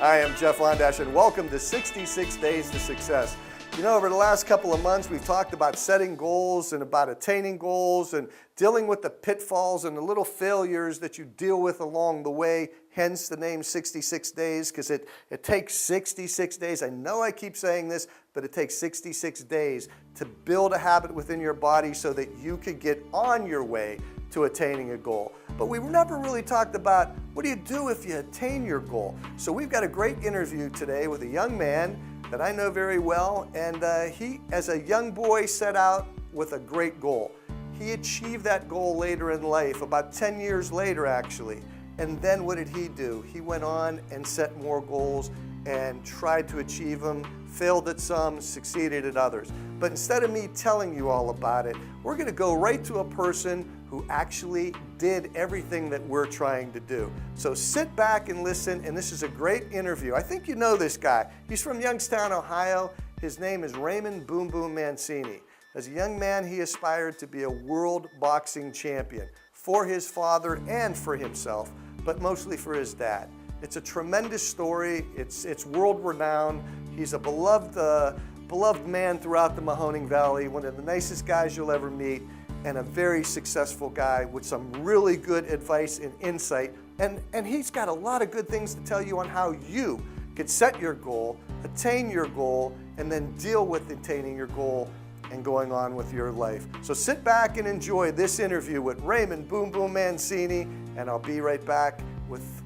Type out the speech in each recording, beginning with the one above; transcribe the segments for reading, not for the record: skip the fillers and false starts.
I am Jeff Ondash, and welcome to 66 Days to Success. You know, over the last couple of months, we've talked about setting goals and about attaining goals and dealing with the pitfalls and the little failures that you deal with along the way, hence the name 66 Days, because it takes 66 days. I know I keep saying this, but it takes 66 days to build a habit within your body so that you could get on your way to attaining a goal. But we've never really talked about what do you do if you attain your goal. So we've got a great interview today with a young man that I know very well, and he, as a young boy, set out with a great goal. He achieved that goal later in life, about 10 years later actually. And then what did he do? He went on and set more goals and tried to achieve them, failed at some, succeeded at others. But instead of me telling you all about it, we're going to go right to a person who actually did everything that we're trying to do. So sit back and listen, and this is a great interview. I think you know this guy. He's from Youngstown, Ohio. His name is Raymond Boom Boom Mancini. As a young man, he aspired to be a world boxing champion for his father and for himself, but mostly for his dad. It's a tremendous story. It's world renowned. He's a beloved man throughout the Mahoning Valley, one of the nicest guys you'll ever meet, and a very successful guy with some really good advice and insight. And he's got a lot of good things to tell you on how you could set your goal, attain your goal, and then deal with attaining your goal and going on with your life. So sit back and enjoy this interview with Raymond Boom Boom Mancini, and I'll be right back with,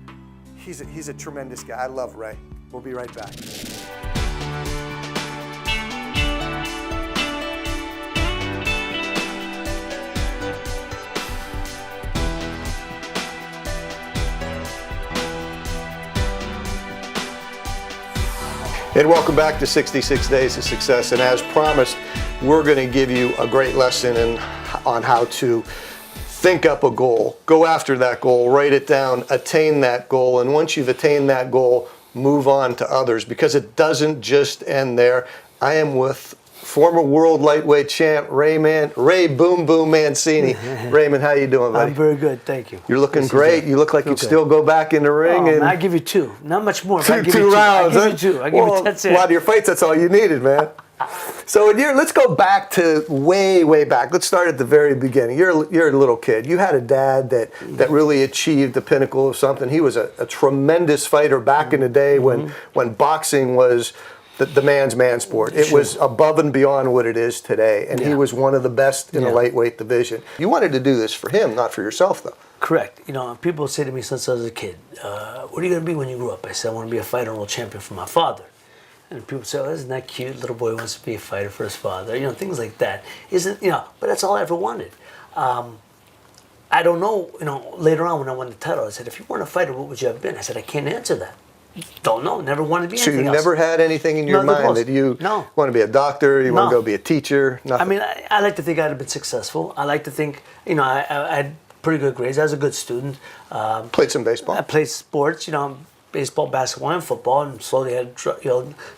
he's a tremendous guy. I love Ray. We'll be right back. And welcome back to 66 Days of Success. And as promised, we're going to give you a great lesson on how to think up a goal, go after that goal, write it down, attain that goal. And once you've attained that goal, move on to others, because it doesn't just end there. I am with former world lightweight champ Ray Boom Boom Mancini. Raymond, how you doing, buddy? I'm very good, thank you. You're looking great. You look like you'd still go back in the ring. And I give you two, not much more. Two rounds. I give you two. I give you that's it. A lot of your fights, that's all you needed, man. So let's go back to way back. Let's start at the very beginning. You're a little kid. You had a dad that really achieved the pinnacle of something. He was a tremendous fighter back in the day when boxing was the man's man sport. It was above and beyond what it is today, and he was one of the best in the lightweight division. You wanted to do this for him, not for yourself, though. Correct. You know, people say to me since I was a kid, what are you going to be when you grow up? I said, I want to be a fighter and world champion for my father. And people say, oh, isn't that cute? Little boy wants to be a fighter for his father. You know, things like that. But that's all I ever wanted. I don't know, later on when I won the title, I said, if you weren't a fighter, what would you have been? I said, I can't answer that. Don't know. Never wanted to be anything else. So you never had anything in your mind that you want to be a doctor, you want to go be a teacher? Nothing. I mean, I like to think I'd have been successful. I like to think, I had pretty good grades. I was a good student. Played some baseball? I played sports, baseball, basketball, and football, and slowly had,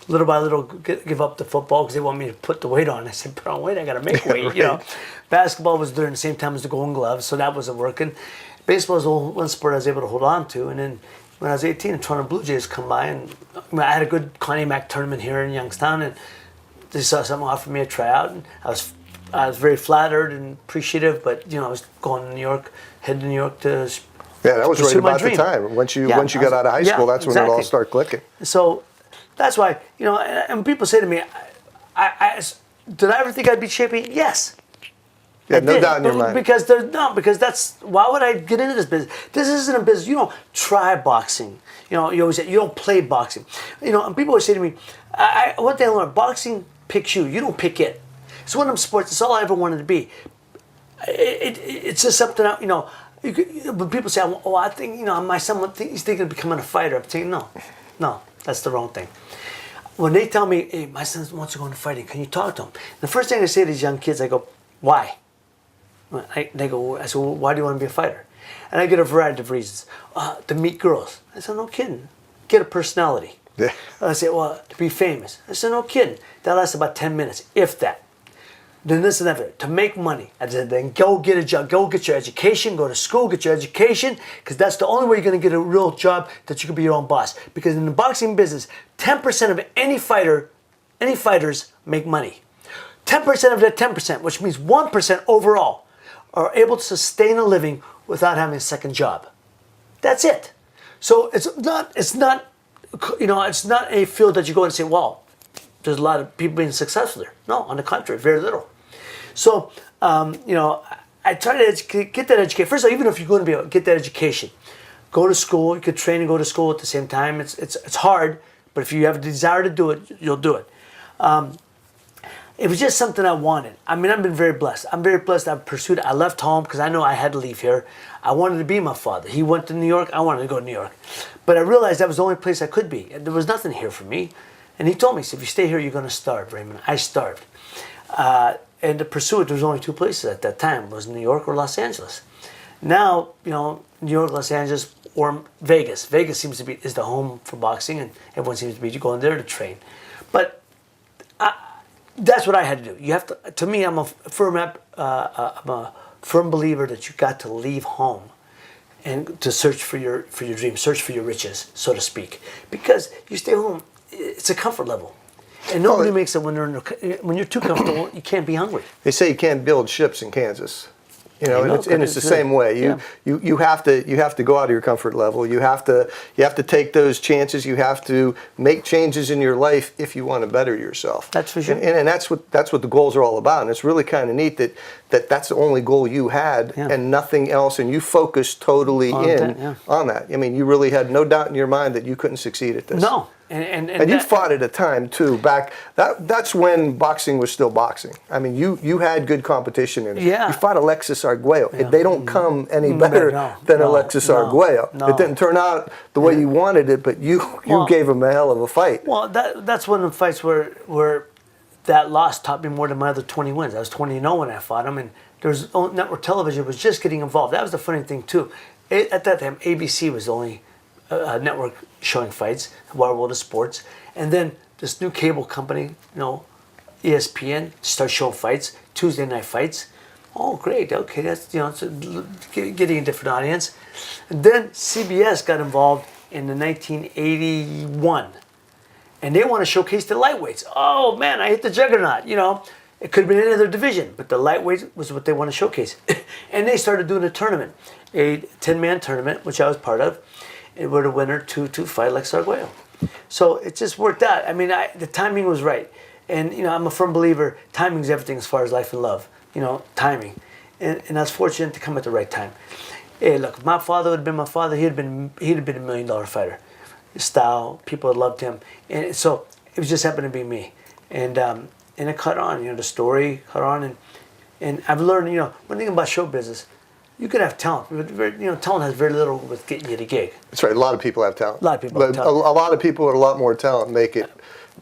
little by little give up the football because they want me to put the weight on. I said, put on weight, I got to make weight, right. Basketball was during the same time as the Golden Gloves, so that wasn't working. Baseball was the one sport I was able to hold on to, and then when I was 18, the Toronto Blue Jays come by, and I had a good Connie Mack tournament here in Youngstown, and they saw something, offered me a tryout, and I was very flattered and appreciative, but I was going to New York, heading to New York to that was right about the time. Once you got out of high school, that's when it all started clicking. So that's why, and people say to me, did I ever think I'd be champion? Yes. Yeah, no doubt in your mind. Because why would I get into this business? This isn't a business. You don't try boxing. You always say, you don't play boxing. And people always say to me, one thing I learned, boxing picks you. You don't pick it. It's one of them sports. It's all I ever wanted to be. It's just something, when people say, oh, I think, my son, he's thinking of becoming a fighter. I'm saying, no, that's the wrong thing. When they tell me, hey, my son wants to go into fighting, can you talk to him? The first thing I say to these young kids, I go, why? I said, well, why do you want to be a fighter? And I get a variety of reasons. To meet girls. I said, no kidding. Get a personality. Yeah. I said, well, to be famous. I said, no kidding. That lasts about 10 minutes, if that. then this and that, to make money. I said, then go get a job, go get your education, go to school, get your education, because that's the only way you're going to get a real job that you can be your own boss. Because in the boxing business, 10% of any fighters make money. 10% of that 10%, which means 1% overall, are able to sustain a living without having a second job. That's it. So it's not a field that you go and say, well, there's a lot of people being successful there. No, on the contrary, very little. So, I try to get that education. First of all, even if you're going to be able to get that education, go to school. You could train and go to school at the same time. It's hard, but if you have a desire to do it, you'll do it. It was just something I wanted. I mean, I've been very blessed. I'm very blessed. I've pursued it. I left home because I know I had to leave here. I wanted to be my father. He went to New York. I wanted to go to New York. But I realized that was the only place I could be. And there was nothing here for me. And he told me, he said, if you stay here, you're going to starve, Raymond. I starved. And to pursue it, there was only two places at that time. It was New York or Los Angeles. Now, New York, Los Angeles, or Vegas. Vegas is the home for boxing, and everyone seems to be going there to train. But that's what I had to do. You have to. To me, I'm a firm believer that you got to leave home and to search for your dreams, search for your riches, so to speak. Because you stay home, it's a comfort level, and nobody makes it when you're too comfortable. You can't be hungry. They say you can't build ships in Kansas. And it's the same way. You have to go out of your comfort level. You have to take those chances. You have to make changes in your life if you want to better yourself. That's for sure. And that's what the goals are all about. And it's really kind of neat that's the only goal you had and nothing else. And you focused totally on that. I mean, you really had no doubt in your mind that you couldn't succeed at this. No. And you fought at a time too. That's when boxing was still boxing. I mean, you had good competition in it. Yeah. You fought Alexis Arguello. Yeah. They don't come any better than Alexis Arguello. No. It didn't turn out the way you wanted it, but you gave him a hell of a fight. Well, that's one of the fights where that loss taught me more than my other 20 wins. I was 20-0 when I fought him, and there was network television was just getting involved. That was the funny thing too. At that time, ABC was the only network showing fights, Wild World of Sports, and then this new cable company, ESPN, starts showing fights, Tuesday night fights. Oh, great! Okay, that's it's getting a different audience. And then CBS got involved in the 1981, and they want to showcase the lightweights. Oh man, I hit the juggernaut. It could have been any other division, but the lightweight was what they want to showcase. And they started doing a tournament, a 10-man tournament, which I was part of. And we're the winner to fight Alex Arguello. So it just worked out. I mean, the timing was right. And, I'm a firm believer, timing's everything as far as life and love. Timing. And I was fortunate to come at the right time. Hey, look, if my father would have been my father, he'd have been $1 million fighter. His style, people had loved him. And so it was just happened to be me. And it caught on, the story caught on. And I've learned, one thing about show business, you could have talent. Talent has very little with getting you the gig. That's right. A lot of people have talent. A lot of people have talent. A lot of people with a lot more talent make it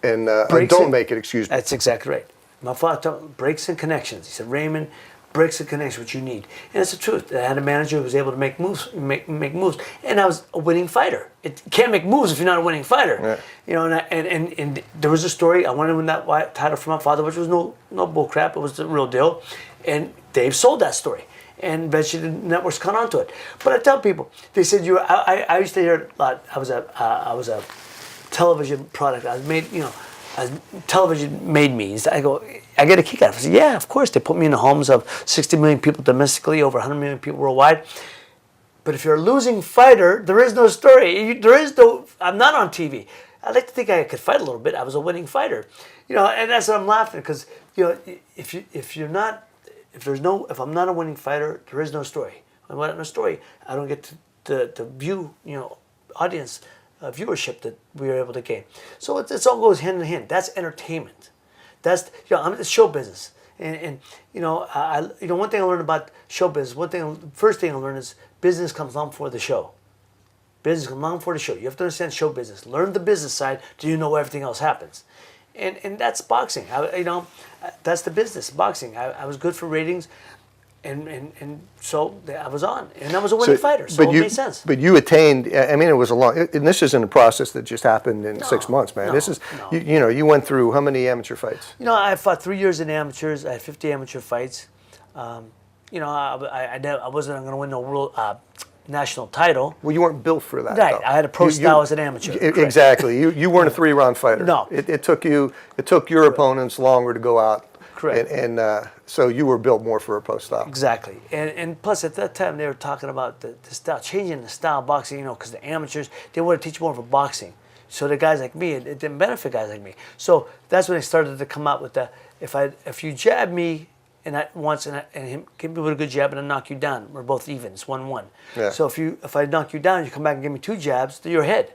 and don't make it, excuse me. That's exactly right. My father taught me breaks and connections. He said, Raymond, breaks and connections, what you need. And it's the truth. I had a manager who was able to make moves, and I was a winning fighter. You can't make moves if you're not a winning fighter. Yeah. And there was a story. I wanted to win that title for my father, which was no bull crap. It was the real deal. And Dave sold that story. And eventually the networks caught on to it. But I tell people, they said I used to hear a lot. I was a television product. I was made, television made me. I go, I get a kick out of it. I said, yeah, of course. They put me in the homes of 60 million people domestically, over 100 million people worldwide. But if you're a losing fighter, there is no story. I'm not on TV. I like to think I could fight a little bit. I was a winning fighter, and that's what I'm laughing because if I'm not a winning fighter, there is no story. When I'm not in a story, I don't get to view, audience viewership that we were able to gain. So it all goes hand in hand. That's entertainment. That's it's show business. And one thing I learned about show business. First thing I learned is business comes along for the show. Business comes along for the show. You have to understand show business. Learn the business side. Do you know everything else happens? And that's boxing. That's the business, boxing. I was good for ratings. And so I was on, and I was a winning fighter, so it made sense. But you attained. I mean, it was a long. And this isn't a process that just happened in 6 months, man. This is you went through how many amateur fights? I fought 3 years in amateurs. I had 50 amateur fights. I wasn't going to win no world national title. Well, you weren't built for that. Right, though. I had a pro style as an amateur. Exactly. You weren't a 3-round fighter. No. It took your opponents longer to go out. Correct. And so you were built more for a pro style. Exactly. And plus at that time they were talking about the style, changing the style of boxing, because the amateurs, they want to teach more of a boxing. So the guys like me, it didn't benefit guys like me. So that's when they started to come out with the, if you jab me and him give me with a good jab and I knock you down, we're both even. It's 1-1. Yeah. So if I knock you down, you come back and give me 2 jabs, then you're ahead.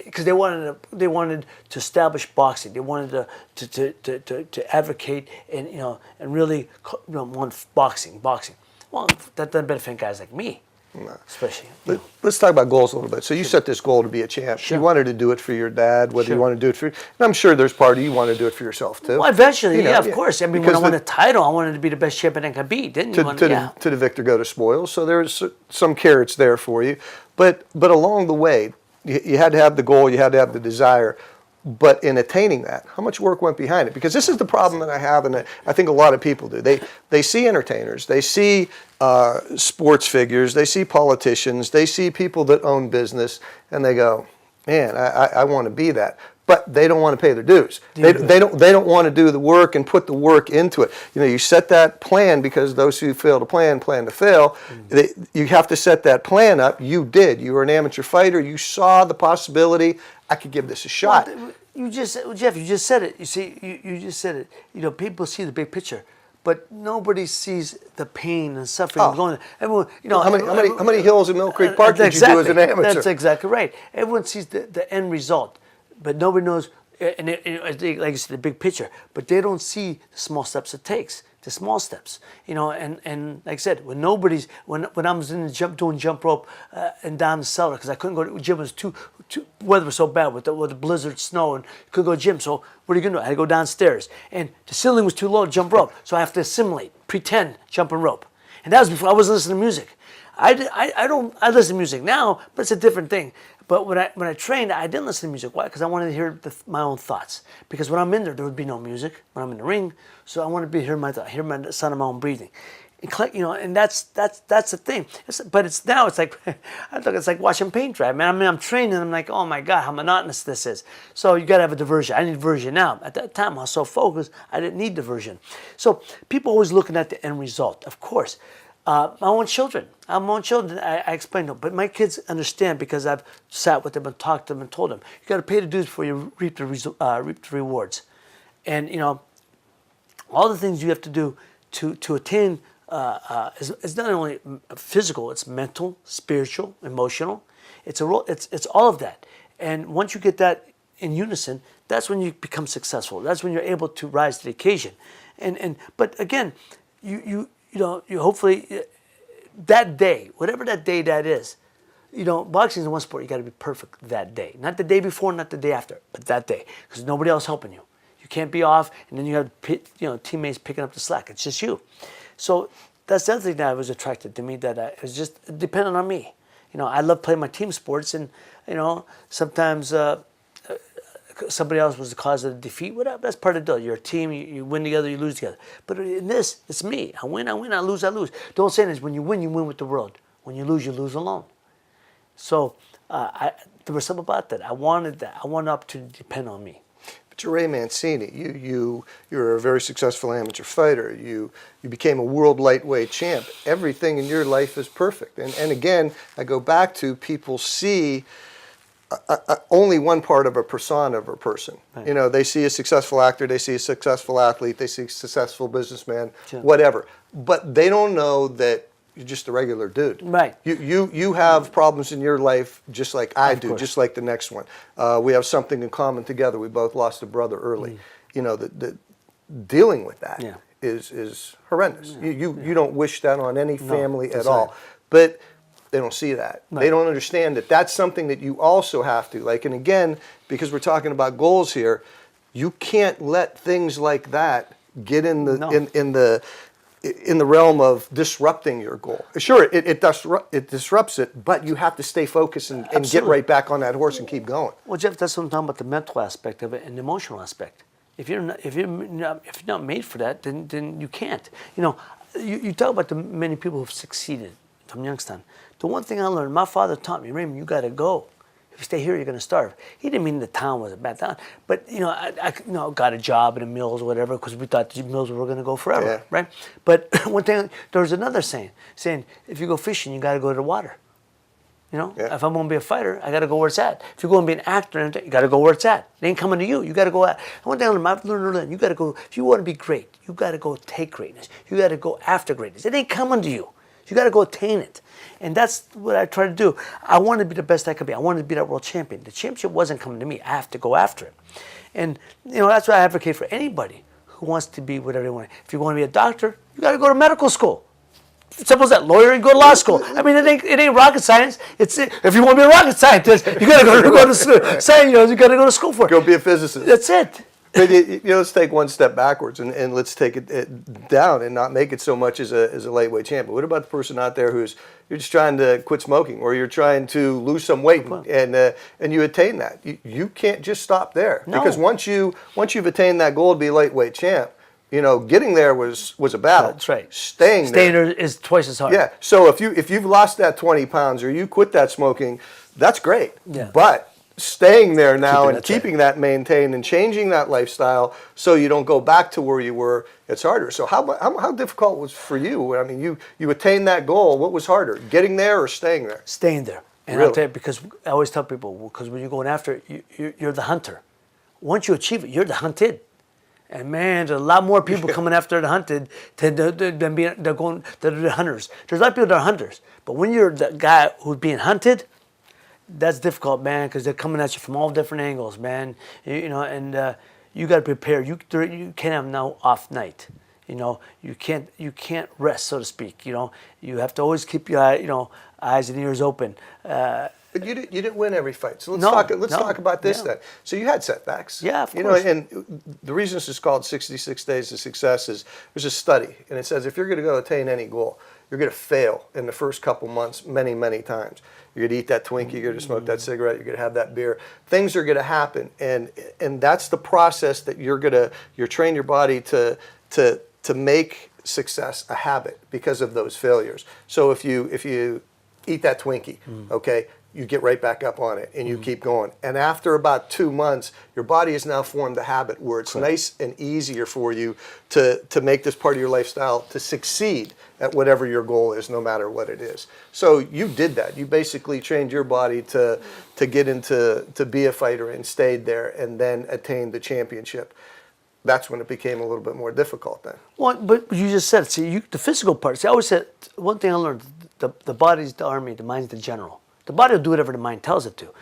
Because they wanted to establish boxing. They wanted to advocate and really want boxing. Well, that doesn't benefit guys like me, especially. Let's talk about goals a little bit. So you set this goal to be a champ. Sure. You wanted to do it for your dad, whether Sure. you want to do it for, and I'm sure there's part of you want to do it for yourself too. Well, eventually, of course. I mean, when I Because won the title, I wanted to be the best champion I could be, didn't you? to the victor go to spoils. So there's some carrots there for you, but along the way, you had to have the goal, you had to have the desire. But in attaining that, how much work went behind it? Because this is the problem that I have, and I think a lot of people do. They see entertainers, they see sports figures, they see politicians, they see people that own business, and they go, man, I want to be that. But they don't want to pay their dues. They don't want to do the work and put the work into it. You set that plan, because those who fail to plan to fail. You have to set that plan up. You did. You were an amateur fighter. You saw the possibility. I could give this a shot. Well, Jeff, you just said it. You see, you just said it. People see the big picture, but nobody sees the pain and suffering going on. Everyone, how many hills in Mill Creek Park did you do as an amateur? That's exactly right. Everyone sees the end result, but nobody knows. And like you said, the big picture, but they don't see the small steps it takes. The small steps, and like I said, when I was in the doing jump rope and down the cellar, because I couldn't go to the gym, it was too weather was so bad with the blizzard, snow, and couldn't go to the gym. So what are you gonna do? I had to go downstairs, and the ceiling was too low to jump rope, so I have to assimilate, pretend jumping rope, and that was before I wasn't listening to music. I listen to music now, but it's a different thing. But when I trained, I didn't listen to music. Why? Because I wanted to hear my own thoughts. Because when I'm in there would be no music when I'm in the ring. So I wanted to hear my sound of my own breathing. And that's the thing. But it's like I think it's like watching paint dry, man. I mean, I'm training, and I'm like, oh my God, how monotonous this is. So you got to have a diversion. I need diversion now. At that time, I was so focused, I didn't need diversion. So people always looking at the end result. Of course. My own children. I explained to them. But my kids understand, because I've sat with them and talked to them and told them, you got to pay the dues before you reap the rewards. And, all the things you have to do to attain is not only physical, it's mental, spiritual, emotional. It's all of that. And once you get that in unison, that's when you become successful. That's when you're able to rise to the occasion. But again, you hopefully that day, whatever that day that is, boxing is one sport. You got to be perfect that day, not the day before, not the day after, but that day, because nobody else helping you. You can't be off, and then you have teammates picking up the slack. It's just you. So that's the other thing that was attracted to me. That it was just dependent on me. I love playing my team sports, and sometimes. Somebody else was the cause of the defeat. Whatever, that's part of the deal. You're a team. You win together, you lose together. But in this, it's me. I win, I lose, I lose. Don't say this. When you win with the world. When you lose alone. So there was something about that. I wanted that. I wanted up to depend on me. But you're Ray Mancini. You're a very successful amateur fighter. You became a world lightweight champ. Everything in your life is perfect. And again, I go back to people see only one part of a persona of a person. Right. They see a successful actor, they see a successful athlete, they see a successful businessman, sure. Whatever. But they don't know that you're just a regular dude. Right. You have problems in your life just like I do, just like the next one. We have something in common together. We both lost a brother early. The dealing with that is horrendous. Yeah. You don't wish that on any family at all. But they don't see that. Right. They don't understand that that's something that you also have to, and again, because we're talking about goals here, you can't let things like that get in the in the realm of disrupting your goal. Sure, it disrupts it, but you have to stay focused and get right back on that horse and keep going. Well, Jeff, that's what I'm talking about, the mental aspect of it and the emotional aspect. If you're not made for that, then you can't. You talk about the many people who've succeeded from Youngstown. The one thing I learned, my father taught me, Raymond, you got to go. If you stay here, you're going to starve. He didn't mean the town was a bad town, but I got a job in the mills or whatever because we thought the mills were going to go forever, Yeah. right? But one thing, there was another saying if you go fishing, you got to go to the water. Yeah. If I'm going to be a fighter, I got to go where it's at. If you're going to be an actor, you got to go where it's at. It ain't coming to you. You got to go at. One thing I've learned early, you got to go. If you want to be great, you got to go take greatness. You got to go after greatness. It ain't coming to you. You got to go attain it. And that's what I try to do. I wanted to be the best I could be. I wanted to be that world champion. The championship wasn't coming to me. I have to go after it. And that's why I advocate for anybody who wants to be whatever they want. If you want to be a doctor, you got to go to medical school. Simple as that. Lawyer, you go to law school. I mean, it ain't rocket science. If you want to be a rocket scientist, you got to go to school. You got to go to school for it. Go be a physicist. That's it. But let's take one step backwards and let's take it down and not make it so much as a lightweight champion. What about the person out there you're just trying to quit smoking, or you're trying to lose some weight and you attain that? You can't just stop there, because once you've attained that goal to be a lightweight champ, getting there was a battle. That's right. Staying there is twice as hard. Yeah. So if you've lost that 20 pounds or you quit that smoking, that's great. Yeah. But staying there now and keeping keeping that maintained and changing that lifestyle so you don't go back to where you were, it's harder. So how difficult was for you? I mean, you attained that goal. What was harder, getting there or staying there? Staying there. And Really? I'll tell you, because I always tell people, because when you're going after it, you're the hunter. Once you achieve it, you're the hunted. And man, there's a lot more people coming after the hunted than they're the hunters. There's a lot of people that are hunters, but when you're the guy who's being hunted, that's difficult, man, because they're coming at you from all different angles, man. And you got to prepare. You can't have no off night. You can't rest, so to speak. You have to always keep your eyes and ears open. But you didn't win every fight. So let's No, talk about this yeah. then. So you had setbacks. Yeah, of course. And the reason this is called 66 Days of Success is there's a study, and it says if you're going to go attain any goal, you're going to fail in the first couple months many, many times. You're going to eat that Twinkie, you're going to smoke that cigarette, you're going to have that beer. Things are going to happen, and that's the process that you're train your body to make success a habit because of those failures. So if you eat that Twinkie, okay, you get right back up on it and you keep going. And after about 2 months, your body has now formed a habit where it's nice and easier for you to make this part of your lifestyle to succeed at whatever your goal is, no matter what it is. So you did that. You basically trained your body to get to be a fighter and stayed there and then attained the championship. That's when it became a little bit more difficult then. Well, but you just said, the physical part. See, I always said, one thing I learned, the body's the army, the mind's the general. The body will do whatever the mind tells it to.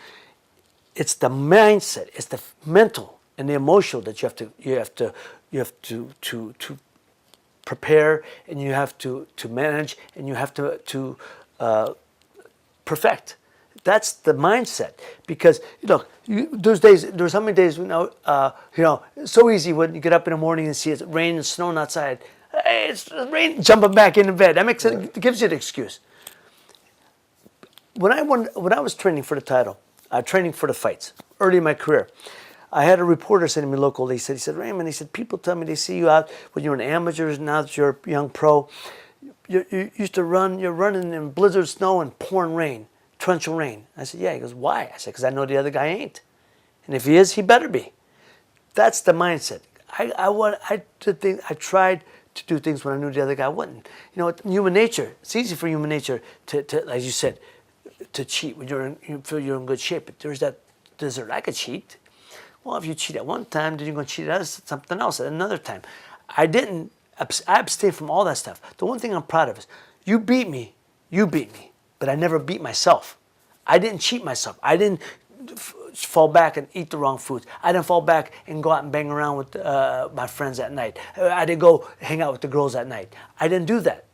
It's the mindset, it's the mental and the emotional that you have to prepare, and you have to manage, and you have to perfect. That's the mindset. Because there's how many days it's so easy when you get up in the morning and see it's raining and snowing outside. Hey, it's raining, jumping back into bed. That makes it gives you an excuse. When I was training for the title, training for the fights early in my career, I had a reporter send me local. He said, Raymond, he said, people tell me they see you out when you're an amateur, now that you're a young pro. You used to run, you're running in blizzard snow and pouring rain, torrential rain. I said, yeah. He goes, why? I said, because I know the other guy ain't. And if he is, he better be. That's the mindset. I tried to do things when I knew the other guy wouldn't. Human nature, it's easy for human nature to as you said, to cheat when you feel you're in good shape. But there's that desert. I could cheat. Well, if you cheat at one time, then you're going to cheat at something else at another time. I abstained from all that stuff. The one thing I'm proud of is you beat me, but I never beat myself. I didn't cheat myself. I didn't fall back and eat the wrong foods. I didn't fall back and go out and bang around with my friends at night. I didn't go hang out with the girls at night. I didn't do that.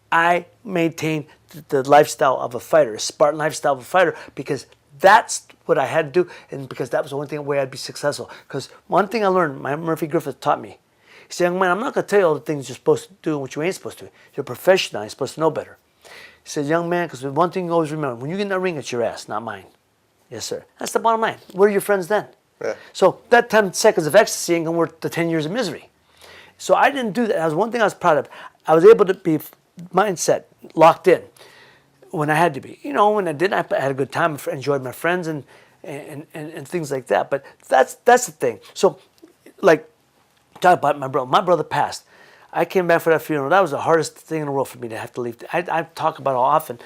I maintained the lifestyle of a fighter, a Spartan lifestyle of a fighter, because that's what I had to do, and because that was the only way I'd be successful. Because one thing I learned, Murphy Griffith taught me, He said, young man, I'm not going to tell you all the things you're supposed to do and what you ain't supposed to do. You're a professional. You're supposed to know better. He said, young man, because one thing you always remember, when you get in that ring, it's your ass, not mine. Yes, sir. That's the bottom line. Where are your friends then? Yeah. So that 10 seconds of ecstasy ain't going to worth the 10 years of misery. So I didn't do that. That was one thing I was proud of. I was able to be mindset, locked in when I had to be. You know, when I didn't, I had a good time, enjoyed my friends and things like that. But that's the thing. So, like, talk about my brother. My brother passed. I came back for that funeral. That was the hardest thing in the world for me to have to leave. I talk about it often.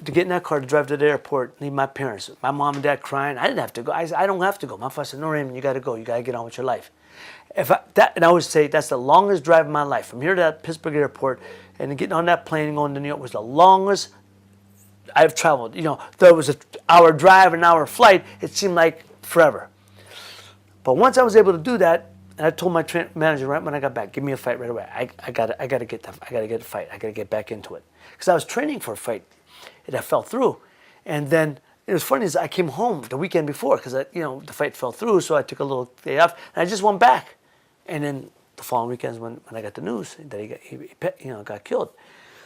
To get in that car to drive to the airport, leave my parents, my mom and dad crying. I didn't have to go. I don't have to go. My father said, no, Raymond, you got to go. You got to get on with your life. And I always say that's the longest drive of my life. From here to that Pittsburgh airport and getting on that plane and going to New York was the longest I've traveled. You know, there was an hour drive, an hour flight. It seemed like forever. But once I was able to do that, and I told my manager right when I got back, give me a fight right away. I got to get a fight. I got to get back into it because I was training for a fight. That fell through, and then it was funny is I came home the weekend before because the fight fell through, so I took a little day off and I just went back, and then the following weekends when I got the news that he got killed.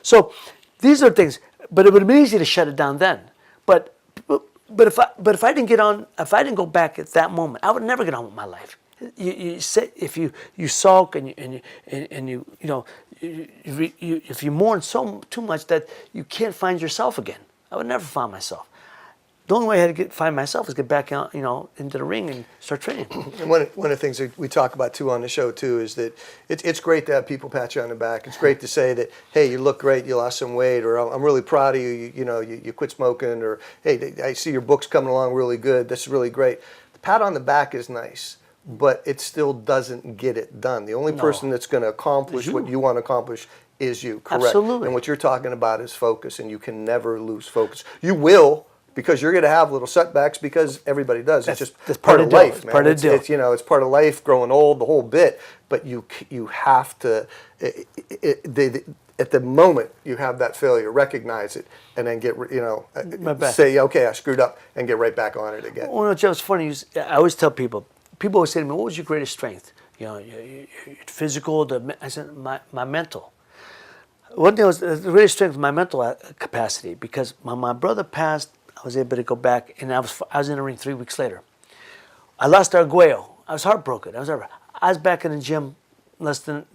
So these are things, but it would have been easy to shut it down then. But if I didn't get on, if I didn't go back at that moment, I would never get on with my life. You say if you sulk and if you mourn too much that you can't find yourself again. I would never find myself. The only way I had to find myself is get back out, into the ring and start training. And one of the things that we talk about too on the show too is that it's great to have people pat you on the back. It's great to say that, hey, you look great, you lost some weight, or I'm really proud of you. You quit smoking, or hey, I see your book's coming along really good. This is really great. The pat on the back is nice, but it still doesn't get it done. The only person that's going to accomplish what you want to accomplish is you, correct? Absolutely. And what you're talking about is focus, and you can never lose focus. You will, because you're going to have little setbacks because everyty does. It's just part of life, man. It's part of life, growing old, the whole bit. But you have to, at the moment you have that failure, recognize it, and then say, okay, I screwed up, and get right back on it again. Well, no, Jeff, it's funny. I always tell people always say to me, what was your greatest strength? Your physical, I said, my mental. One thing was the greatest strength was my mental capacity, because when my brother passed, I was able to go back, and I was in the ring 3 weeks later. I lost Arguello. I was heartbroken. I was back in the gym less than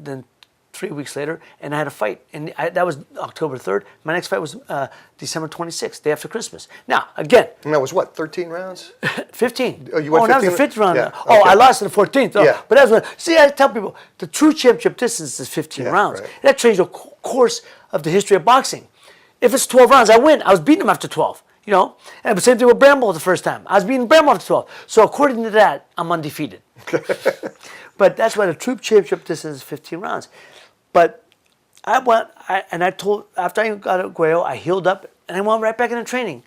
3 weeks later, and I had a fight. And that was October 3rd. My next fight was December 26th, day after Christmas. Now, again. And that was what, 13 rounds? 15. Oh, you went 15? That was the 5th round. Yeah. Oh, Okay. I lost in the 14th. Oh, yeah. But that's what, see, I tell people, the true championship distance is 15 rounds. Right. That changed the course of the history of boxing. If it's 12 rounds, I win. I was beating him after 12. And the same thing with Bramble the first time. I was beating Bramble after 12. So according to that, I'm undefeated. But that's why the true championship distance is 15 rounds. But I told, after I got Arguello, I healed up, and I went right back into training.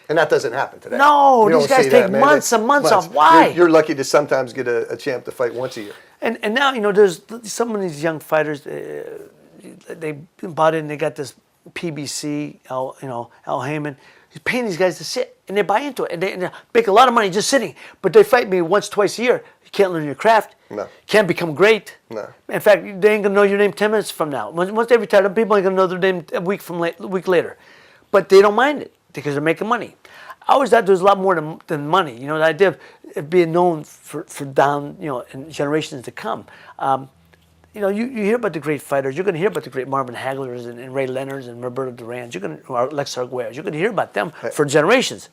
And that doesn't happen today. No, these guys take months and months off. Why? You're lucky to sometimes get a champ to fight once a year. And now, there's some of these young fighters, they bought in, they got this PBC, Al Heyman. He's paying these guys to sit, and they buy into it, and they make a lot of money just sitting. But they fight me once, twice a year. You can't learn your craft. No. Can't become great. No. In fact, they ain't gonna know your name 10 minutes from now. Once they retire, people ain't gonna know their name a week later. But they don't mind it because they're making money. I always thought there was a lot more than money. The idea of being known for down, in generations to come. You hear about the great fighters. You're going to hear about the great Marvin Haglers and Ray Leonards and Roberto Duran. Or Lex Arguello. You're going to hear about them for generations.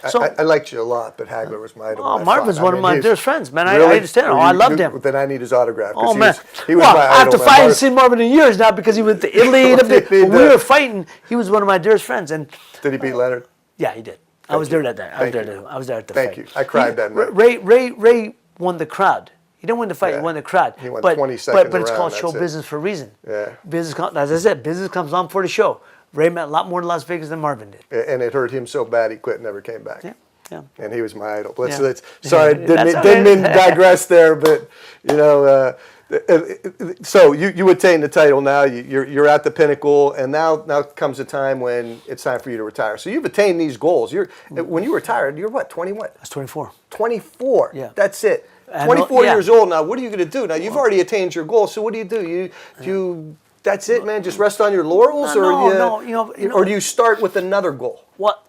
So I liked you a lot, but Hagler was my idol. Oh, Marvin's one of my dearest friends, man. Really? I understand. I loved him. Then I need his autograph. Oh, man. He was my idol. I have to fight. I haven't seen Marvin in years now because he went to Italy. When we were fighting, he was one of my dearest friends. And did he beat Leonard? Yeah, he did. I was there that day. I was there at the fight. Thank you. I cried that night. Ray won the crowd. He didn't win the fight. He won the crowd. He won 20 seconds But it's called around, show business for a reason. Yeah. As I said, business comes on for the show. Ray meant a lot more to Las Vegas than Marvin did. And it hurt him so bad he quit and never came back. Yeah. And he was my idol. Sorry, didn't mean to digress there, but so you attain the title now. You're at the pinnacle, and now comes a time when it's time for you to retire. So you've attained these goals. When you retired, you're what, 20 what? I was 24. 24. Yeah. That's it. 24 years old now. What are you going to do? Now, you've already attained your goal, so what do? That's it, man? Just rest on your laurels? Or do you start with another goal? Well,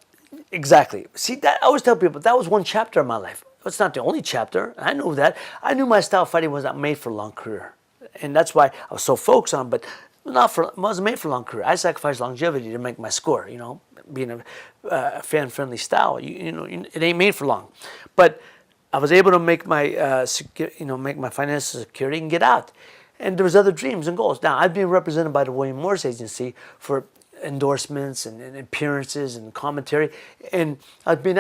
exactly. See, that I always tell people, that was one chapter of my life. It's not the only chapter. I knew that. I knew my style of fighting was not made for a long career. And that's why I was so focused on it, but it wasn't made for a long career. I sacrificed longevity to make my score, being a fan-friendly style. It ain't made for long. But I was able to make my, make my financial security and get out. And there was other dreams and goals. Now, I've been represented by the William Morris Agency for endorsements and appearances and commentary. And I've been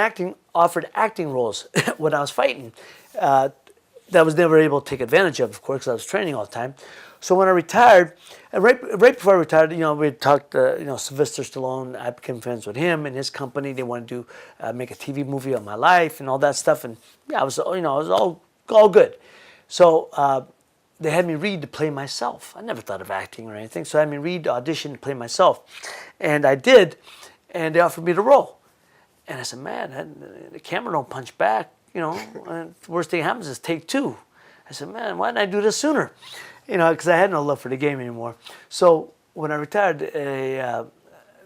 offered acting roles when I was fighting. That I was never able to take advantage of course, because I was training all the time. So when I retired, and right before I retired, we talked, Sylvester Stallone. I became friends with him and his company. They wanted to make a TV movie of my life and all that stuff. And yeah, I was all good. So they had me read to play myself. I never thought of acting or anything. So they had me read, audition to play myself, and I did. And they offered me the role. And I said, man, the camera don't punch back. And the worst thing happens is take two. I said, man, why didn't I do this sooner? Because I had no love for the game anymore. So when I retired,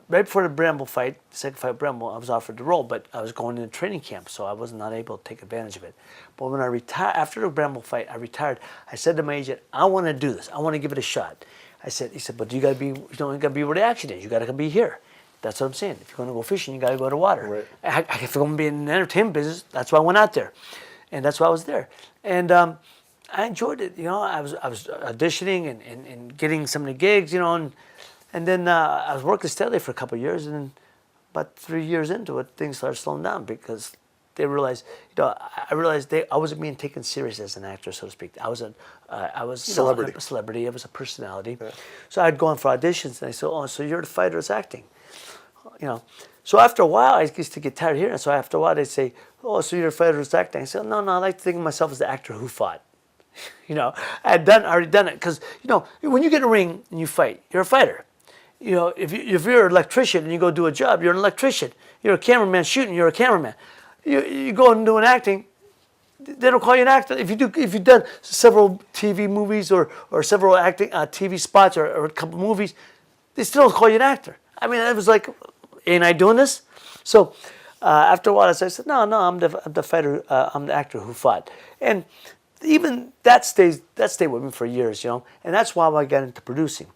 right before the Bramble fight, the second fight with Bramble, I was offered the role, but I was going into training camp, so I was not able to take advantage of it. But when I retired, after the Bramble fight, I retired. I said to my agent, I want to do this. I want to give it a shot. He said, but you got to be, you got to be where the action is. You got to be here. That's what I'm saying. If you're going to go fishing, you got to go to water. Right. If I'm going to be in the entertainment business, that's why I went out there, and that's why I was there. And I enjoyed it. I was auditioning and getting some of the gigs. And then I was working steadily for a couple of years, and then about 3 years into it, things started slowing down because they realized, I realized I wasn't being taken serious as an actor, so to speak. I was a celebrity. A celebrity. I was a personality. Yeah. So I'd go on for auditions, and they said, "Oh, so you're the fighter that's acting." So after a while, I used to get tired of hearing it. So after a while, they'd say, "Oh, so you're a fighter that's acting." I said, "No, I like to think of myself as the actor who fought." I had already done it because when you get in a ring and you fight, you're a fighter. If you're an electrician and you go do a job, you're an electrician. You're a cameraman shooting, you're a cameraman. You go and do an acting, they don't call you an actor. If you've done several TV movies or several acting TV spots or a couple movies, they still don't call you an actor. I mean, it was like, ain't I doing this? So after a while, I said, no, I'm the fighter. I'm the actor who fought, and even that stayed with me for years, and that's why I got into producing.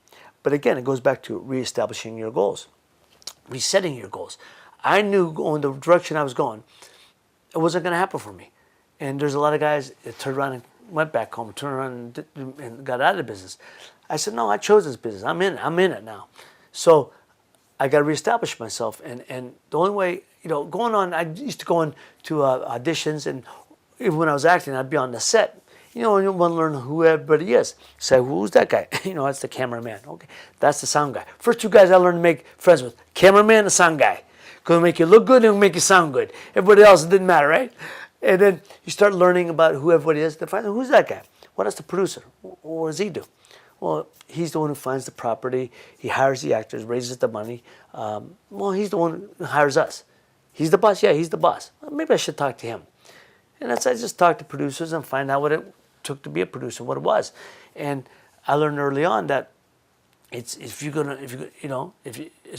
But again, it goes back to reestablishing your goals, resetting your goals. I knew going the direction I was going, it wasn't going to happen for me. And there's a lot of guys that turned around and went back home, turned around and got out of the business. I said, no, I chose this business. I'm in it now. So I got to reestablish myself. And the only way, going on, I used to go on to auditions, and even when I was acting, I'd be on the set. And you want to learn who everybody is. Say, who's that guy? That's the cameraman. Okay, that's the sound guy. First two guys I learned to make friends with, cameraman and sound guy. It'll make you look good and it'll make you sound good. Everybody else, it didn't matter, right? And then you start learning about who everybody is. Then find out, who's that guy? What is the producer? What does he do? Well, he's the one who finds the property. He hires the actors, raises the money. He's the one who hires us. He's the boss? Yeah, he's the boss. Well, maybe I should talk to him. And I just talk to producers and find out what it took to be a producer, what it was. And I learned early on that it's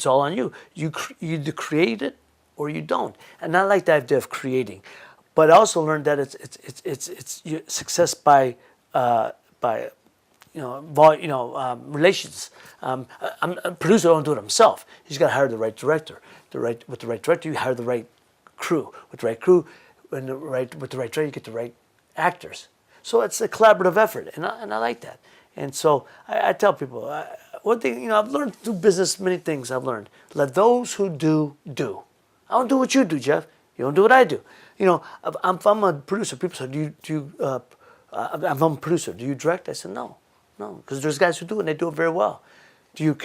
all on you. You either create it or you don't. And I like the idea of creating, but I also learned that it's success by relations. A producer don't do it himself. He's got to hire the right director. With the right director, you hire the right crew. With the right crew, with the right director, you get the right actors. So it's a collaborative effort, and I like that. And so I tell people, one thing, I've learned through business, many things I've learned. Let those who do. I don't do what you do, Jeff. You don't do what I do. If I'm a producer, people say, I'm a producer. Do you direct? I said, no, because there's guys who do it, and they do it very well. Are you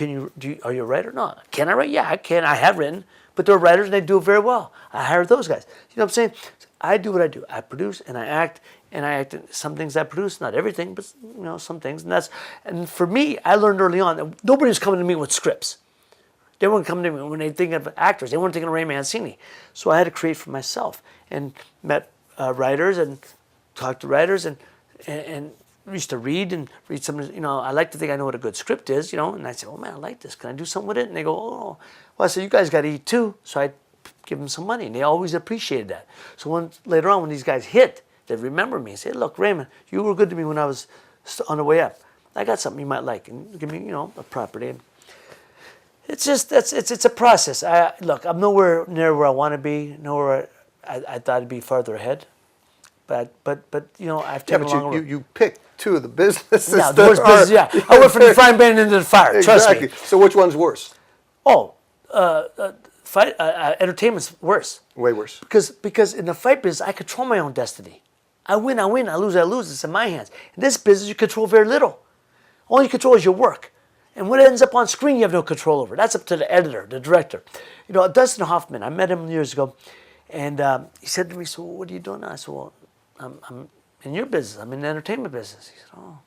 a writer? No. Can I write? Yeah, I can. I have written, but they're writers, and they do it very well. I hire those guys. You know what I'm saying? I do what I do. I produce and I act, in some things I produce, not everything, but some things. And for me, I learned early on that nobody was coming to me with scripts. They weren't coming to me when they think of actors. They weren't thinking of Ray Mancini. So I had to create for myself and met writers, and talk to writers and used to read some, I like to think I know what a good script is, and I say, oh man, I like this. Can I do something with it? And they go, oh, well, I said, you guys got to eat too. So I give them some money, and they always appreciated that. So later on, when these guys hit, they remember me and say, look, Raymond, you were good to me when I was on the way up. I got something you might like, and give me, a property. And it's just, it's a process. Look, I'm nowhere near where I want to be, nowhere I thought I'd be farther ahead. But I've taken a long road. You picked two of the businesses. Yeah, the worst business. Yeah, I went from the frying pan into the fire. Exactly. Trust me. So which one's worse? Oh, entertainment's worse. Way worse. Because in the fight business, I control my own destiny. I win. I lose. It's in my hands. In this business, you control very little. All you control is your work. And what ends up on screen, you have no control over. That's up to the editor, the director. Dustin Hoffman, I met him years ago, and he said to me, so what are you doing now? I said, well, I'm in your business. I'm in the entertainment business. He said, oh.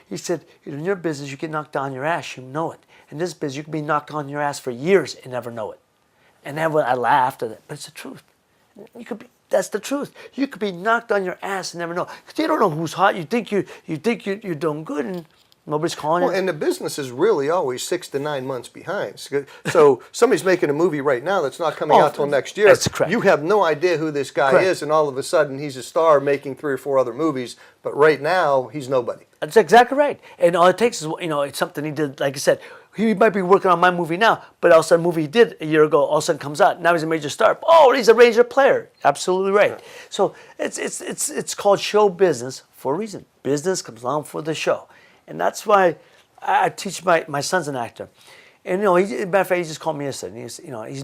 He said, in your business, you get knocked down your ass, you know it. In this business, you can be knocked on your ass for years and never know it. And then I laughed at it, but it's the truth. That's the truth. You could be knocked on your ass and never know. Because you don't know who's hot. You think you're doing good, and nobody's calling you. And the business is really always 6 to 9 months behind. So somebody's making a movie right now that's not coming out till next year. That's correct. You have no idea who this guy is, and all of a sudden he's a star making 3 or 4 other movies. But right now he's nobody. That's exactly right. And all it takes is, it's something he did. Like I said, he might be working on my movie now, but all of a sudden, a movie he did a year ago, all of a sudden comes out. Now he's a major star. Oh, he's a major player. Absolutely right. Yeah. So it's called show business for a reason. Business comes along for the show. And that's why I teach my son's an actor. And, matter of fact, he just called me yesterday.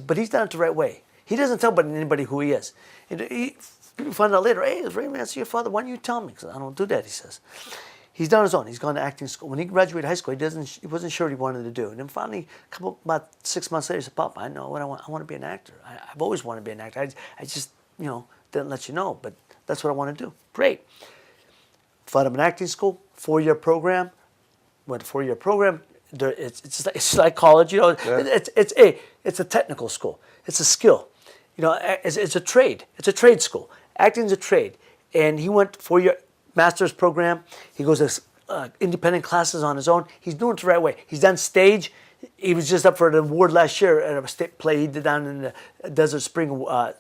But he's done it the right way. He doesn't tell anybody who he is. People find out later, hey, is Ray Mancini your father? Why don't you tell me? Because I don't do that, he says. He's done his own. He's gone to acting school. When he graduated high school, he wasn't sure what he wanted to do. And then finally, about 6 months later, he said, Papa, I know what I want. I want to be an actor. I've always wanted to be an actor. I just, didn't let you know. But that's what I want to do. Great. Found him in acting school, 4-year program. Went to 4-year program. It's like college, Yeah. It's a technical school. It's a skill. It's a trade. It's a trade school. Acting's a trade. And he went 4-year master's program. He goes to independent classes on his own. He's doing it the right way. He's done stage. He was just up for an award last year at a state play he did down in the Desert Spring Awards.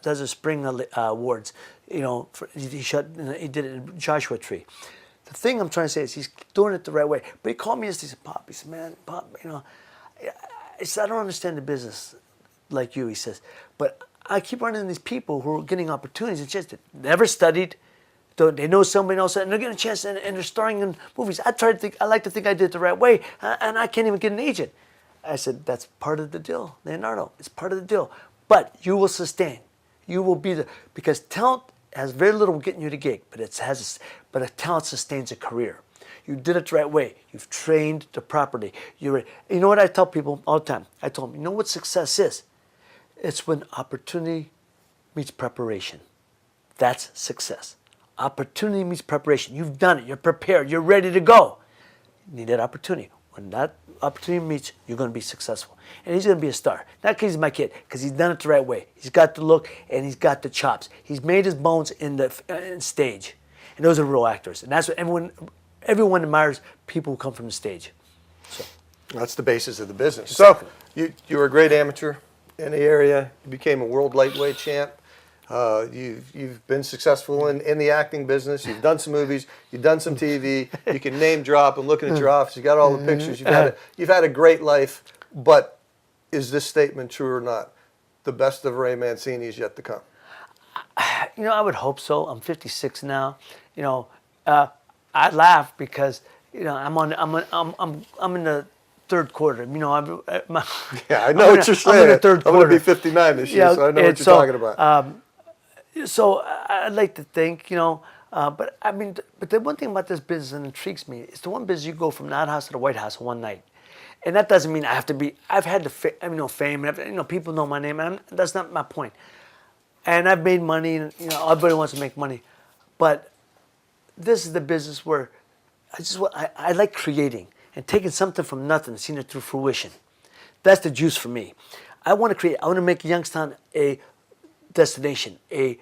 He did it in Joshua Tree. The thing I'm trying to say is he's doing it the right way. But he called me yesterday. He said, Pop, he said, man, Pop, I said, I don't understand the business like you, he says. But I keep running into these people who are getting opportunities and chances. Never studied. They know somebody else, and they're getting a chance, and they're starring in movies. I like to think I did it the right way, and I can't even get an agent. I said, that's part of the deal, Leonardo. It's part of the deal. But you will sustain. You will be because talent has very little getting you the gig, but a talent sustains a career. You did it the right way. You've trained the property. You know what I tell people all the time? I told them, you know what success is? It's when opportunity meets preparation. That's success. Opportunity meets preparation. You've done it. You're prepared. You're ready to go. You need that opportunity. When that opportunity meets, you're going to be successful. And he's going to be a star. Not because he's my kid, because he's done it the right way. He's got the look and he's got the chops. He's made his bones in stage. And those are real actors. And that's what everyone admires, people who come from the stage. So that's the basis of the business. Exactly. So you were a great amateur in the area. You became a world lightweight champ. You've been successful in the acting business. You've done some movies. You've done some TV. You can name drop. I'm looking at your office. You got all the pictures. You've had a great life. But is this statement true or not? The best of Ray Mancini is yet to come. I would hope so. I'm 56 now. I laugh because I'm in the third quarter. I know what you're saying. I'm in the third quarter. I'm going to be 59 this year, so I know what you're talking about. So I'd like to think, but the one thing about this business that intrigues me is the one business you go from that house to the White House in one night. And that doesn't mean I have to be, I've had the fame, and people know my name, and that's not my point. And I've made money, and everybody wants to make money. But this is the business where I like creating and taking something from nothing and seeing it through fruition. That's the juice for me. I want to create, I want to make Youngstown a destination, a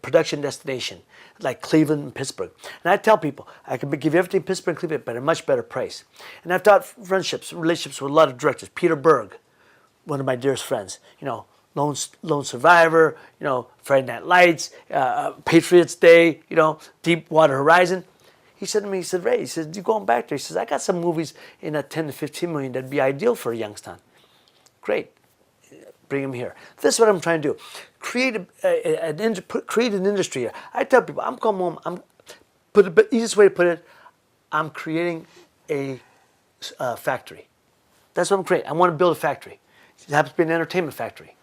production destination, like Cleveland and Pittsburgh. And I tell people, I can give you everything in Pittsburgh and Cleveland, but at a much better price. And I've taught relationships with a lot of directors. Peter Berg, one of my dearest friends, Lone Survivor, Friday Night Lights, Patriots Day, Deepwater Horizon. He said to me, Ray, you going back there? He says, I got some movies in that 10 to 15 million that'd be ideal for Youngstown. Great. Bring them here. This is what I'm trying to do. Create an industry here. I tell people, I'm coming home, the easiest way to put it, I'm creating a factory. That's what I'm creating. I want to build a factory. It happens to be an entertainment factory.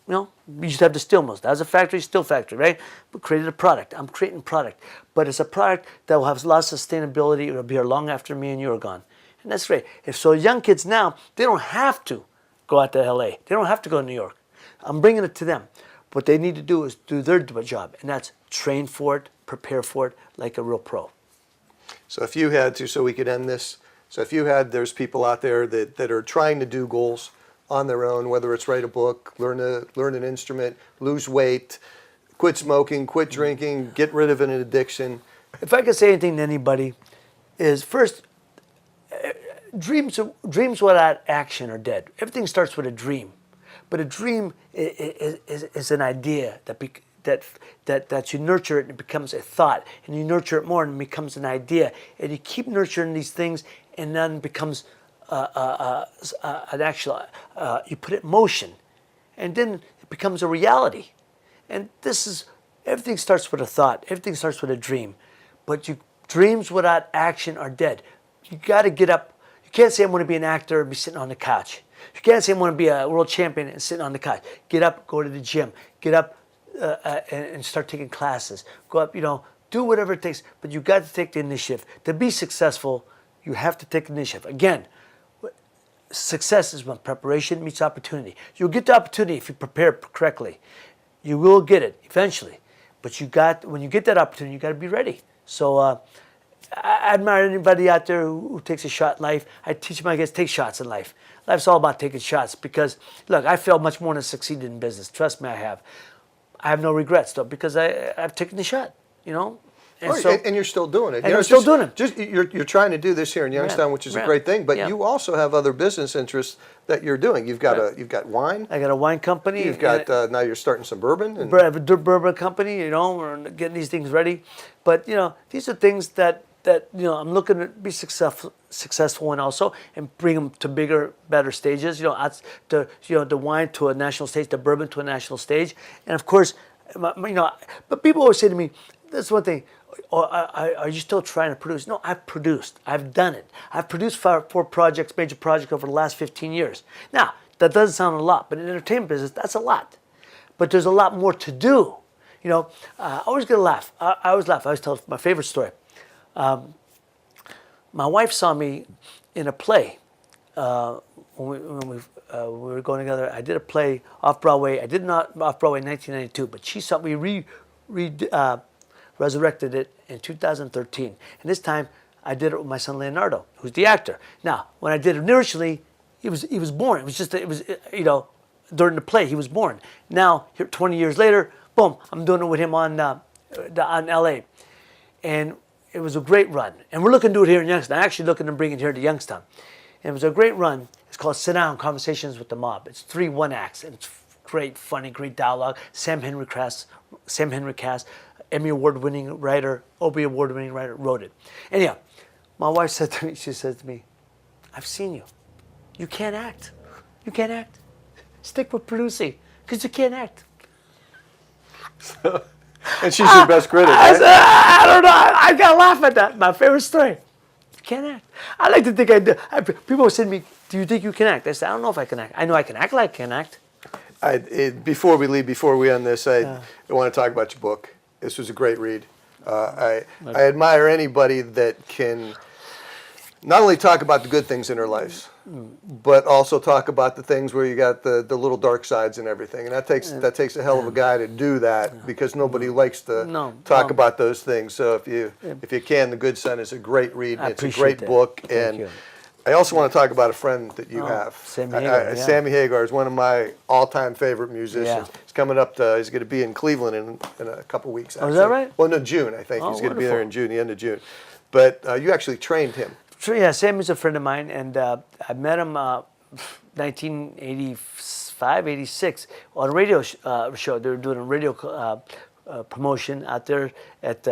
We used to have the steel mills. That was a factory, steel factory, right? We created a product. I'm creating a product. But it's a product that will have a lot of sustainability. It'll be here long after me and you are gone. And that's great. So young kids now, they don't have to go out to LA. They don't have to go to New York. I'm bringing it to them. What they need to do is do their job. And that's train for it, prepare for it like a real pro. So if you had to, so we could end this, there's people out there that are trying to do goals on their own, whether it's write a book, learn an instrument, lose weight, quit smoking, quit drinking, get rid of an addiction. If I could say anything to anybody, is first, dreams without action are dead. Everything starts with a dream, but a dream is an idea that you nurture it and it becomes a thought, and you nurture it more and it becomes an idea, and you keep nurturing these things, and then it becomes an actual, you put it in motion, and then it becomes a reality. And everything starts with a thought, everything starts with a dream, but dreams without action are dead. You got to get up. You can't say I'm going to be an actor and be sitting on the couch. You can't say I'm going to be a world champion and sitting on the couch. Get up, go to the gym, get up and start taking classes. Go up, do whatever it takes, but you got to take the initiative. To be successful, you have to take initiative. Again, success is when preparation meets opportunity. You'll get the opportunity if you prepare correctly. You will get it eventually. But when you get that opportunity, you got to be ready. So I admire anybody out there who takes a shot in life. I teach my kids take shots in life. Life's all about taking shots because, look, I failed much more than succeeded in business. Trust me, I have. I have no regrets, though, because I've taken the shot, And you're still doing it. And you're still doing it. You're trying to do this here in Youngstown, which is a great thing. But you also have other business interests that you're doing. You've got wine. I got a wine company. You've got now you're starting some bourbon. I have a bourbon company. We're getting these things ready. But these are things that I'm looking to be successful in also, and bring them to bigger, better stages. The wine to a national stage, the bourbon to a national stage, and of course, But people always say to me, "That's one thing. Are you still trying to produce?" No, I've produced. I've done it. I've produced four projects, major projects over the last 15 years. Now, that doesn't sound a lot, but in the entertainment business, that's a lot. But there's a lot more to do. I always get a laugh. I always laugh. I always tell my favorite story. My wife saw me in a play when we were going together. I did a play off Broadway. I did not off Broadway in 1992, but she saw me resurrected it in 2013. And this time, I did it with my son Leonardo, who's the actor. Now, when I did it initially, he was born. During the play, he was born. Now, here 20 years later, boom, I'm doing it with him on LA. And it was a great run. And we're looking to do it here in Youngstown. I'm actually looking to bring it here to Youngstown. And it was a great run. It's called Sit Down, Conversations with the Mob. It's 3 one-acts. And it's great, funny, great dialogue. Sam Henry Cass, Emmy Award-winning writer, Obie Award-winning writer, wrote it. Anyhow, my wife said to me, she says to me, "I've seen you. You can't act. You can't act. Stick with producing, because you can't act." And she's your best critic, right? I don't know. I got to laugh at that. My favorite story. You can't act. I like to think I do. People say to me, "Do you think you can act?" I say, "I don't know if I can act. I know I can act like I can act." Before we end this, I want to talk about your book. This was a great read. I admire anybody that can not only talk about the good things in their lives, but also talk about the things where you got the little dark sides and everything. And that takes a hell of a guy to do that, because nobody likes to talk about those things. So if you can, The Good Son is a great read. It's a great book, and I also want to talk about a friend that you have. Sammy Hagar. Yeah. Sammy Hagar is one of my all-time favorite musicians. Yeah. He's coming up he's going to be in Cleveland in a couple weeks. Actually. Oh, is that right? Well, no, June, I think. Oh, He's going to be there in wonderful. June, the end of June. But you actually trained him. Sure, yeah, Sammy's a friend of mine, and I met him 1985, 86 on a radio show. They were doing a radio promotion out there at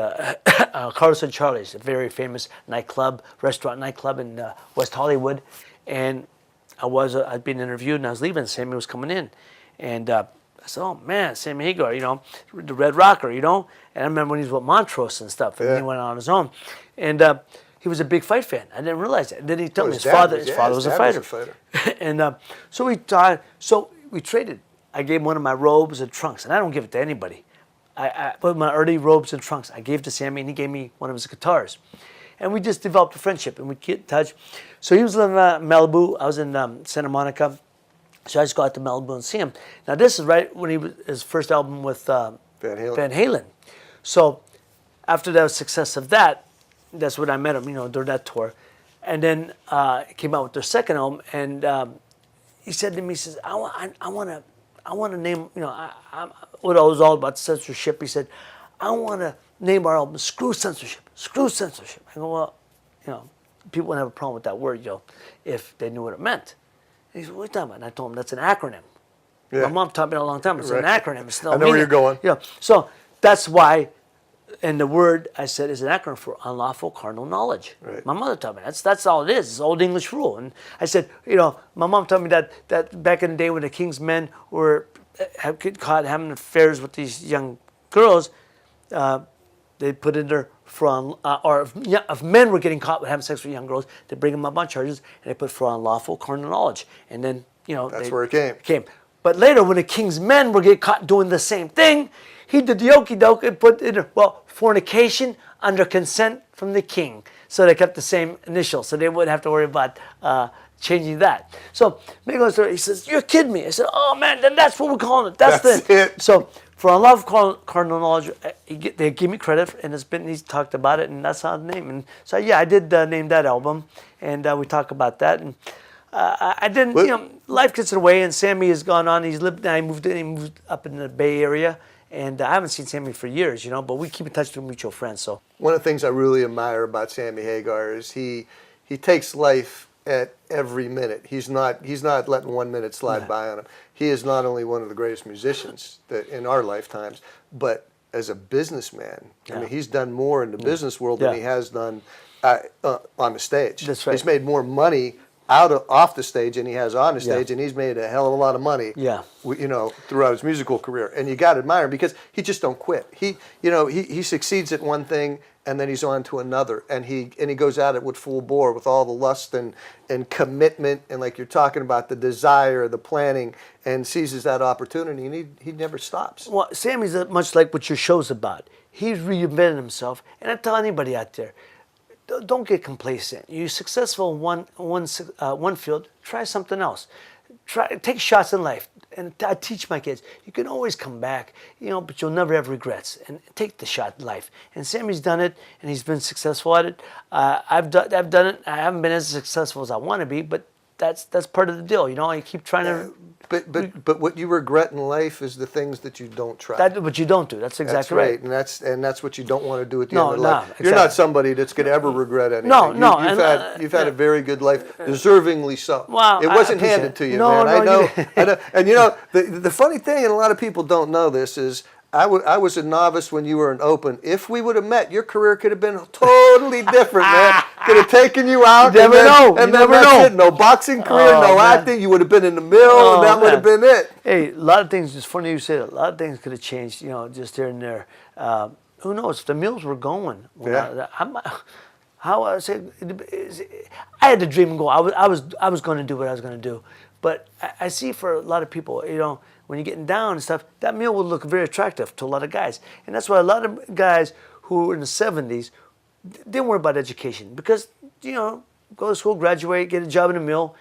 Carlos and Charlie's, a very famous restaurant nightclub in West Hollywood. And I'd been interviewed, and I was leaving. Sammy was coming in, and I said, "Oh man, Sammy Hagar, the Red Rocker, And I remember when he was with Montrose and stuff, and he went on his own, and he was a big fight fan. I didn't realize that. And then he told me his father was a fighter. And so we traded. I gave him one of my robes and trunks, and I don't give it to anybody. I put my early robes and trunks. I gave to Sammy, and he gave me one of his guitars. And we just developed a friendship, and we get in touch. So he was living in Malibu. I was in Santa Monica. So I just go out to Malibu and see him. Now, this is right when his first album with Van Halen. So after the success of that, that's when I met him, during that tour. And then he came out with their second album, and he said to me, he says, I want to name, what I was all about censorship. He said, I want to name our album Screw Censorship. Screw Censorship. I go, well, people wouldn't have a problem with that word, if they knew what it meant. And he said, what are you talking about? And I told him that's an acronym. Yeah. My mom taught me a long time. It's an acronym. It's I know where you're going. So that's why, and the word I said is an acronym for unlawful carnal knowledge. Right. My mother taught me that's all it is. It's Old English rule. And I said, my mom taught me that back in the day when the king's men were caught having affairs with these young girls, they put in there if men were getting caught with having sex with young girls, they bring them up on charges, and they put for unlawful carnal knowledge. And then, that's where it came. But later, when the king's men were getting caught doing the same thing, he did the okey doke and put in there, fornication under consent from the king. So they kept the same initial, so they wouldn't have to worry about changing that. So, he says, "You're kidding me." I said, "Oh man, then that's what we're calling it. That's it." So for unlawful carnal knowledge, they give me credit, and he's talked about it, and that's how the name. And so I did name that album, and we talk about that. And I didn't, life gets in the way, and Sammy has gone on. He moved up in the Bay Area. And I haven't seen Sammy for years, but we keep in touch with mutual friends. So one of the things I really admire about Sammy Hagar is he takes life at every minute. He's not letting 1 minute slide by on him. He is not only one of the greatest musicians in our lifetimes, but as a businessman. I mean, he's done more in the business world than he has done on the stage. That's right. He's made more money off the stage than he has on the stage, and he's made a hell of a lot of money. Throughout his musical career, and you got to admire him because he just don't quit. He succeeds at one thing, and then he's on to another, and he goes at it with full bore, with all the lust and commitment, and like you're talking about, the desire, the planning, and seizes that opportunity, and he never stops. Well, Sammy's much like what your show's about. He's reinvented himself, and I tell anybody out there, don't get complacent. You're successful in one field. Try something else. Take shots in life. And I teach my kids, you can always come back, but you'll never have regrets. And take the shot in life. And Sammy's done it, and he's been successful at it. I've done it. I haven't been as successful as I want to be, but that's part of the deal. You keep trying to. But what you regret in life is the things that you don't try. But you don't do. That's exactly right. And that's what you don't want to do at the end of life. Exactly. You're not somebody that's going to ever regret anything. You've had a very good life, deservingly so. Well, it wasn't handed to you, man. I know. And the funny thing, and a lot of people don't know this, is I was a novice when you were an open. If we would have met, your career could have been totally different, man. Could have taken you out. You never know. And then that's it. No boxing career, no acting. You would have been in the mill, and that would have been it. Hey, a lot of things, it's funny you say that. A lot of things could have changed, just here and there. Who knows? If the mills were going. I had to dream and go. I was going to do what I was going to do. But I see for a lot of people, when you're getting down and stuff, that meal would look very attractive to a lot of guys. And that's why a lot of guys who were in the 70s didn't worry about education. Because, go to school, graduate, get a job in the mill,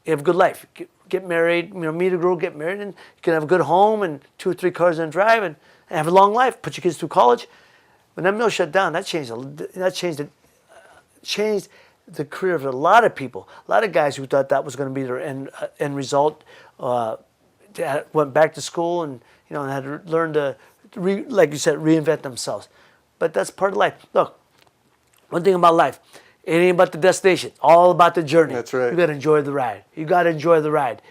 you have a good life. Get married, meet a girl, get married, and you can have a good home and 2 or 3 cars and drive and have a long life. Put your kids through college. When that mill shut down, that changed the career of a lot of people, a lot of guys who thought that was going to be their end result. Went back to school and had to learn to, like you said, reinvent themselves. But that's part of life. Look, one thing about life, it ain't about the destination. All about the journey. That's right. You got to enjoy the ride. You got to enjoy the ride,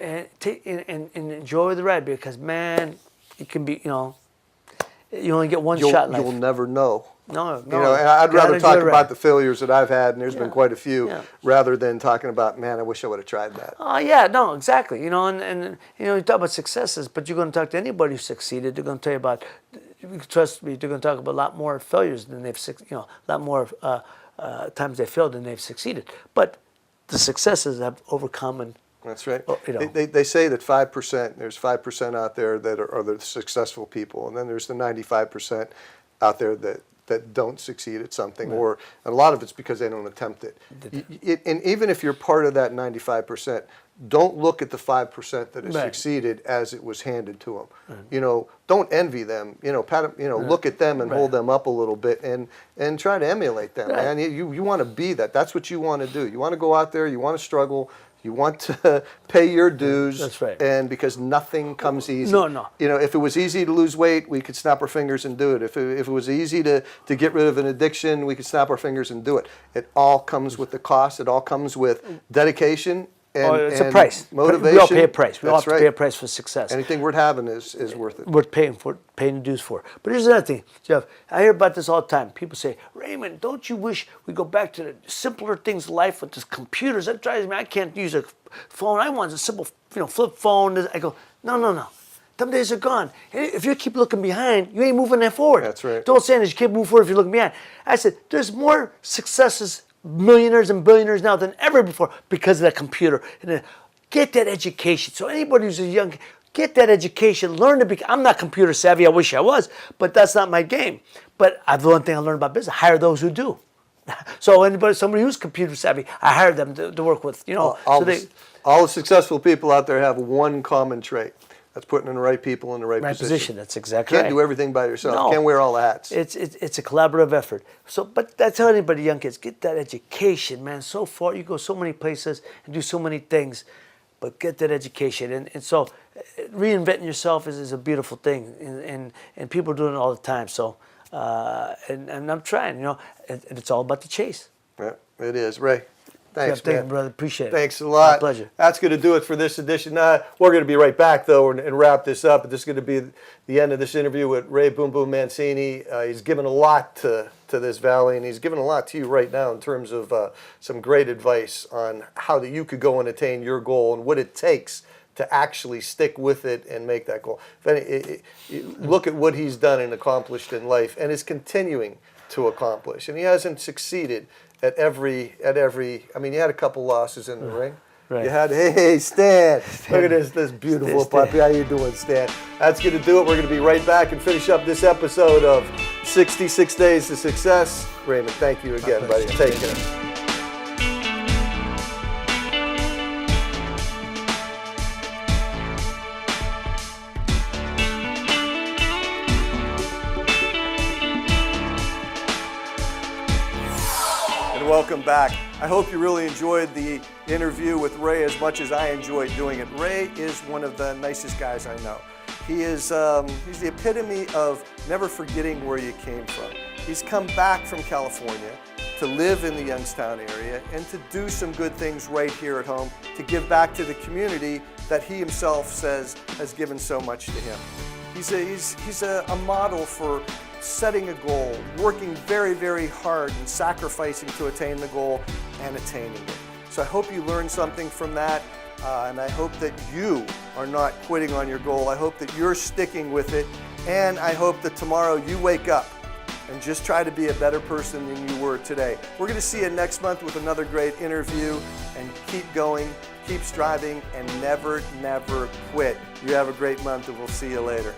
and enjoy the ride because man, it can be you only get one shot in life. You'll never know. No. And I'd rather talk about the failures that I've had, and there's been quite a few, rather than talking about, man, I wish I would have tried that. Oh yeah, no, exactly. And you talk about successes, but you're going to talk to anybody who succeeded. They're going to tell you about. Trust me, they're going to talk about a lot more failures than they've, a lot more times they failed than they've succeeded. But the successes have overcome and. That's right. They say that 5%, there's 5% out there that are the successful people, and then there's the 95% out there that don't succeed at something, and a lot of it's because they don't attempt it. And even if you're part of that 95%, don't look at the 5% that has succeeded as it was handed to them. Don't envy them. Look at them and hold them up a little bit and try to emulate them. Man, you want to be that. That's what you want to do. You want to go out there. You want to struggle. You want to pay your dues. That's right. And because nothing comes easy. No. If it was easy to lose weight, we could snap our fingers and do it. If it was easy to get rid of an addiction, we could snap our fingers and do it. It all comes with the cost. It all comes with dedication and, it's a price. Motivation. We all pay a price. We all have to right. pay a price for success. Anything worth having is worth it. Worth paying the dues for. But here's another thing, Jeff. I hear about this all the time. People say, Raymond, don't you wish we go back to the simpler things in life with this computers? That drives me. I can't use a phone. I want a simple, flip phone. I go, no. Them days are gone. If you keep looking behind, you ain't moving that forward. That's right. Don't say that you can't move forward if you're looking behind. I said, there's more successes, millionaires and billionaires now than ever before because of that computer. And get that education. So anybody who's a young, get that education. Learn to be. I'm not computer savvy. I wish I was, but that's not my game. But the one thing I learned about business: hire those who do. So somebody who's computer savvy, I hire them to work with. All the successful people out there have one common trait. That's putting in the right people in the right position. That's exactly right. Can't do everything by yourself. No. Can't wear all the hats. It's a collaborative effort. So, but I tell anybody, young kids, get that education, man. So far, you go so many places and do so many things, but get that education. And so, reinventing yourself is a beautiful thing, and people are doing it all the time. So, and I'm trying, and it's all about the chase. Yeah, it is, Ray. Thanks, Thank you, brother. Appreciate it. Thanks a lot. My pleasure. That's going to do it for this edition. We're going to be right back, though, and wrap this up. This is going to be the end of this interview with Ray Boom Boom Mancini. He's given a lot to this valley, and he's given a lot to you right now in terms of some great advice on how that you could go and attain your goal and what it takes to actually stick with it and make that goal. Look at what he's done and accomplished in life and is continuing to accomplish. And he hasn't succeeded at every. I mean, you had a couple losses in the ring. Right. You had, hey, Stan. Look at this beautiful puppy. How you doing, Stan? That's going to do it. We're going to be right back and finish up this episode of 66 Days to Success. Raymond, thank you again, buddy. Take care. Welcome back. I hope you really enjoyed the interview with Ray as much as I enjoyed doing it. Ray is one of the nicest guys I know. He's the epitome of never forgetting where you came from. He's come back from California to live in the Youngstown area and to do some good things right here at home, to give back to the community that he himself says has given so much to him. He's a model for setting a goal, working very, very hard and sacrificing to attain the goal and attaining it. So I hope you learned something from that, and I hope that you are not quitting on your goal. I hope that you're sticking with it, and I hope that tomorrow you wake up and just try to be a better person than you were today. We're going to see you next month with another great interview, and keep going, keep striving, and never, never quit. You have a great month, and we'll see you later.